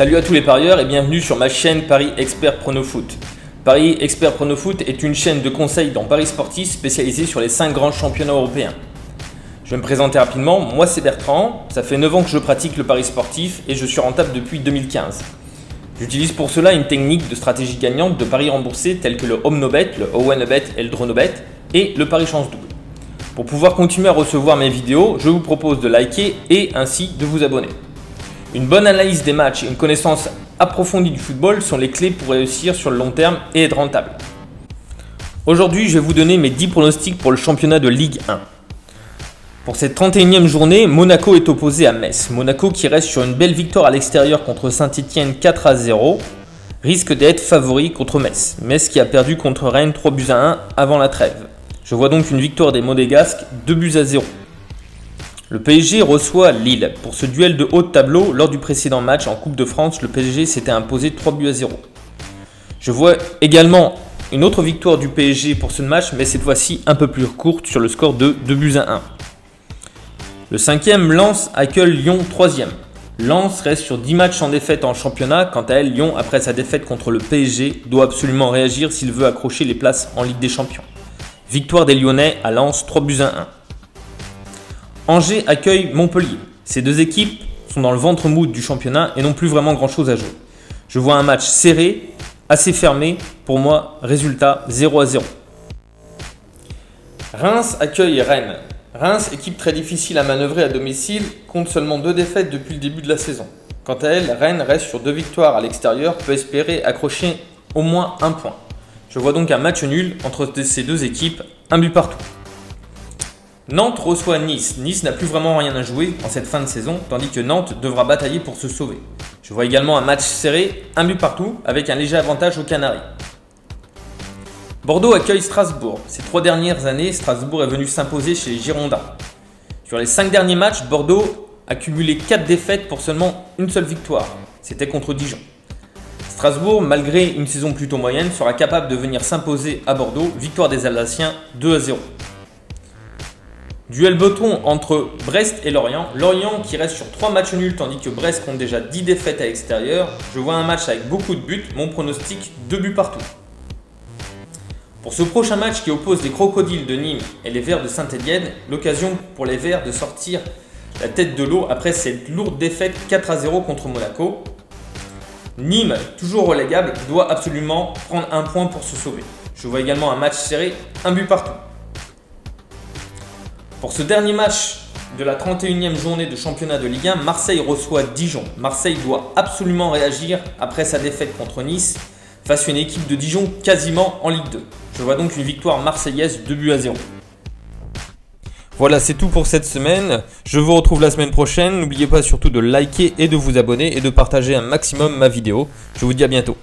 Salut à tous les parieurs et bienvenue sur ma chaîne Paris Expert Pronofoot. Paris Expert Pronofoot est une chaîne de conseils dans Paris sportif spécialisée sur les 5 grands championnats européens. Je vais me présenter rapidement, moi c'est Bertrand, ça fait 9 ans que je pratique le pari sportif et je suis rentable depuis 2015. J'utilise pour cela une technique de stratégie gagnante de paris remboursés tels que le Home No Bet, le Owen No Bet et le Draw No Bet et le pari chance double. Pour pouvoir continuer à recevoir mes vidéos, je vous propose de liker et ainsi de vous abonner. Une bonne analyse des matchs et une connaissance approfondie du football sont les clés pour réussir sur le long terme et être rentable. Aujourd'hui, je vais vous donner mes 10 pronostics pour le championnat de Ligue 1. Pour cette 31e journée, Monaco est opposé à Metz. Monaco, qui reste sur une belle victoire à l'extérieur contre Saint-Etienne 4-0, risque d'être favori contre Metz. Metz qui a perdu contre Rennes 3-1 avant la trêve. Je vois donc une victoire des Monégasques 2-0. Le PSG reçoit Lille. Pour ce duel de haut de tableau, lors du précédent match en Coupe de France, le PSG s'était imposé 3-0. Je vois également une autre victoire du PSG pour ce match, mais cette fois-ci un peu plus courte sur le score de 2-1. Le 5e, Lens accueille Lyon 3e. Lens reste sur 10 matchs sans défaite en championnat. Quant à elle, Lyon, après sa défaite contre le PSG, doit absolument réagir s'il veut accrocher les places en Ligue des Champions. Victoire des Lyonnais à Lens 3-1. Angers accueille Montpellier. Ces deux équipes sont dans le ventre mou du championnat et n'ont plus vraiment grand chose à jouer. Je vois un match serré, assez fermé. Pour moi, résultat 0-0. Reims accueille Rennes. Reims, équipe très difficile à manœuvrer à domicile, compte seulement 2 défaites depuis le début de la saison. Quant à elle, Rennes reste sur 2 victoires à l'extérieur, peut espérer accrocher au moins 1 point. Je vois donc un match nul entre ces deux équipes, un but partout. Nantes reçoit Nice. Nice n'a plus vraiment rien à jouer en cette fin de saison, tandis que Nantes devra batailler pour se sauver. Je vois également un match serré, un but partout, avec un léger avantage aux Canaries. Bordeaux accueille Strasbourg. Ces 3 dernières années, Strasbourg est venu s'imposer chez les Girondins. Sur les 5 derniers matchs, Bordeaux a cumulé 4 défaites pour seulement une seule victoire. C'était contre Dijon. Strasbourg, malgré une saison plutôt moyenne, sera capable de venir s'imposer à Bordeaux. Victoire des Alsaciens 2-0. Duel breton entre Brest et Lorient. Lorient qui reste sur 3 matchs nuls tandis que Brest compte déjà 10 défaites à l'extérieur. Je vois un match avec beaucoup de buts. Mon pronostic 2 buts partout. Pour ce prochain match qui oppose les Crocodiles de Nîmes et les Verts de Saint-Étienne, l'occasion pour les Verts de sortir la tête de l'eau après cette lourde défaite 4-0 contre Monaco. Nîmes, toujours relégable, doit absolument prendre un point pour se sauver. Je vois également un match serré, un but partout. Pour ce dernier match de la 31e journée de championnat de Ligue 1, Marseille reçoit Dijon. Marseille doit absolument réagir après sa défaite contre Nice face à une équipe de Dijon quasiment en Ligue 2. Je vois donc une victoire marseillaise 2-0. Voilà, c'est tout pour cette semaine. Je vous retrouve la semaine prochaine. N'oubliez pas surtout de liker et de vous abonner et de partager un maximum ma vidéo. Je vous dis à bientôt.